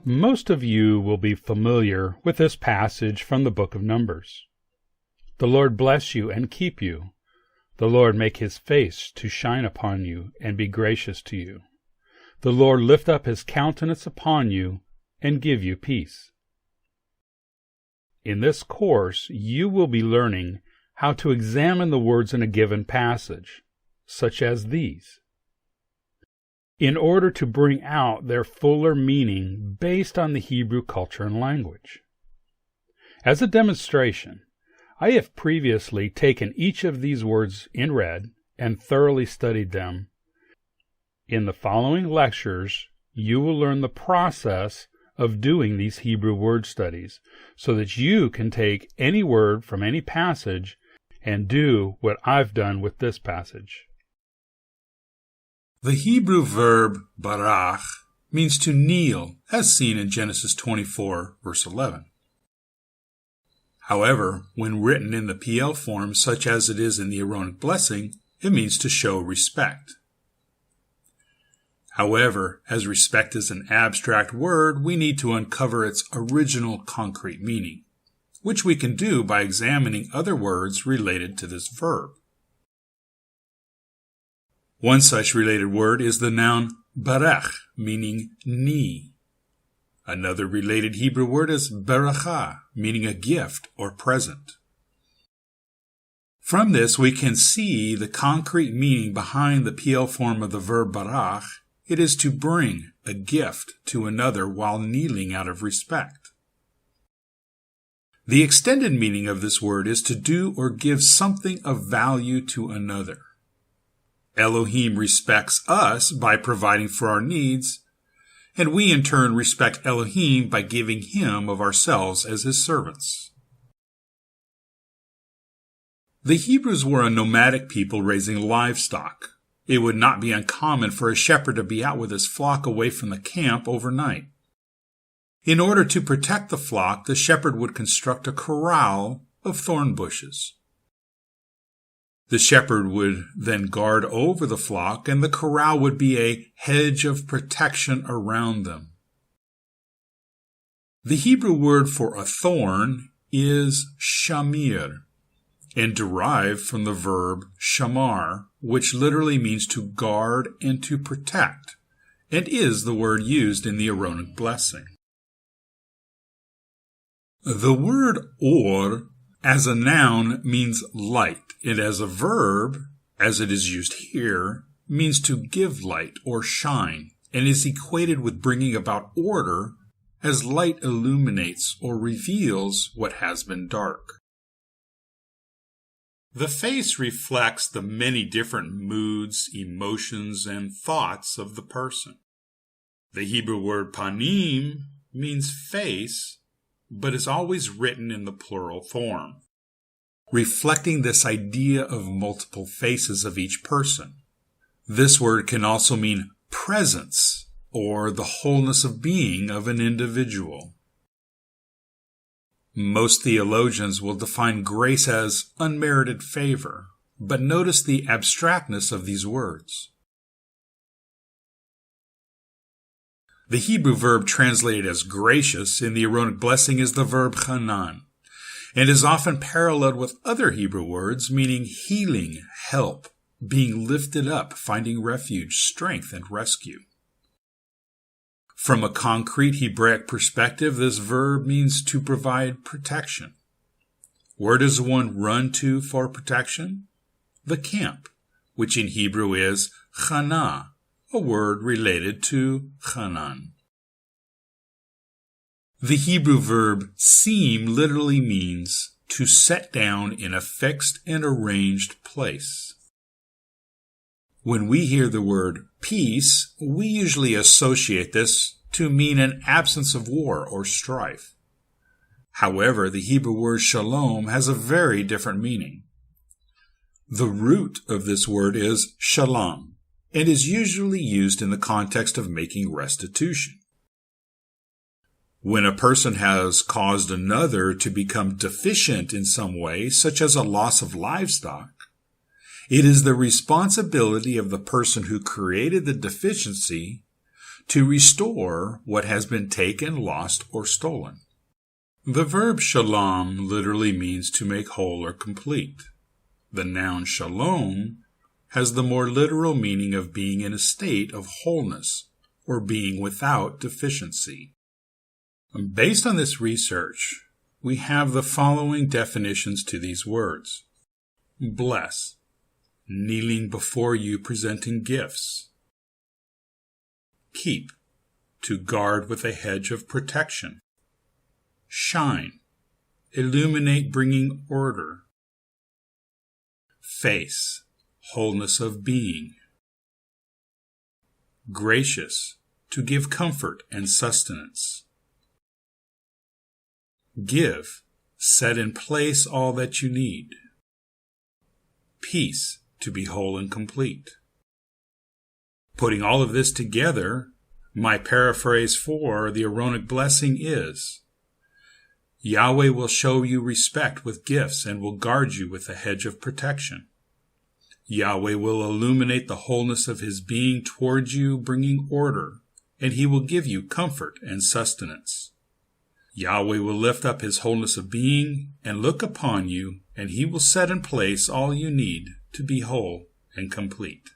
Most of you will be familiar with this passage from the book of Numbers. The Lord bless you and keep you. The Lord make his face to shine upon you and be gracious to you. The Lord lift up his countenance upon you and give you peace. In this course, you will be learning how to examine the words in a given passage, such as these, in order to bring out their fuller meaning based on the Hebrew culture and language. As a demonstration, I have previously taken each of these words in red and thoroughly studied them. In the following lectures, you will learn the process of doing these Hebrew word studies so that you can take any word from any passage and do what I've done with this passage. The Hebrew verb Barak means to kneel, as seen in Genesis 24, verse 11. However, when written in the PL form, such as it is in the Aaronic blessing, it means to show respect. However, as respect is an abstract word, we need to uncover its original concrete meaning, which we can do by examining other words related to this verb. One such related word is the noun Barak, meaning knee. Another related Hebrew word is Barakah, meaning a gift or present. From this, we can see the concrete meaning behind the PL form of the verb Barak. It is to bring a gift to another while kneeling out of respect. The extended meaning of this word is to do or give something of value to another. Elohim respects us by providing for our needs, and we in turn respect Elohim by giving him of ourselves as his servants. The Hebrews were a nomadic people raising livestock. It would not be uncommon for a shepherd to be out with his flock away from the camp overnight. In order to protect the flock, the shepherd would construct a corral of thorn bushes. The shepherd would then guard over the flock, and the corral would be a hedge of protection around them. The Hebrew word for a thorn is shamir, and derived from the verb shamar, which literally means to guard and to protect, and is the word used in the Aaronic blessing. The word or as a noun means light, and as a verb, as it is used here, means to give light or shine, and is equated with bringing about order as light illuminates or reveals what has been dark. The face reflects the many different moods, emotions, and thoughts of the person. The Hebrew word panim means face, but is always written in the plural form, reflecting this idea of multiple faces of each person. This word can also mean presence, or the wholeness of being of an individual. Most theologians will define grace as unmerited favor, but notice the abstractness of these words. The Hebrew verb translated as gracious in the Aaronic blessing is the verb chanan, and is often paralleled with other Hebrew words meaning healing, help, being lifted up, finding refuge, strength, and rescue. From a concrete Hebraic perspective, this verb means to provide protection. Where does one run to for protection? The camp, which in Hebrew is chana, a word related to Hanan. The Hebrew verb seem literally means to set down in a fixed and arranged place. When we hear the word peace, we usually associate this to mean an absence of war or strife. However, the Hebrew word shalom has a very different meaning. The root of this word is shalom, and is usually used in the context of making restitution. When a person has caused another to become deficient in some way, such as a loss of livestock, it is the responsibility of the person who created the deficiency to restore what has been taken, lost, or stolen. The verb shalom literally means to make whole or complete. The noun shalom has the more literal meaning of being in a state of wholeness or being without deficiency. Based on this research, we have the following definitions to these words. Bless, kneeling before you presenting gifts. Keep, to guard with a hedge of protection. Shine, illuminate bringing order. Face, wholeness of being. Gracious, to give comfort and sustenance. Give, set in place all that you need. Peace, to be whole and complete. Putting all of this together, my paraphrase for the Aaronic blessing is, Yahweh will show you respect with gifts and will guard you with a hedge of protection. Yahweh will illuminate the wholeness of his being towards you, bringing order, and he will give you comfort and sustenance. Yahweh will lift up his wholeness of being and look upon you, and he will set in place all you need to be whole and complete.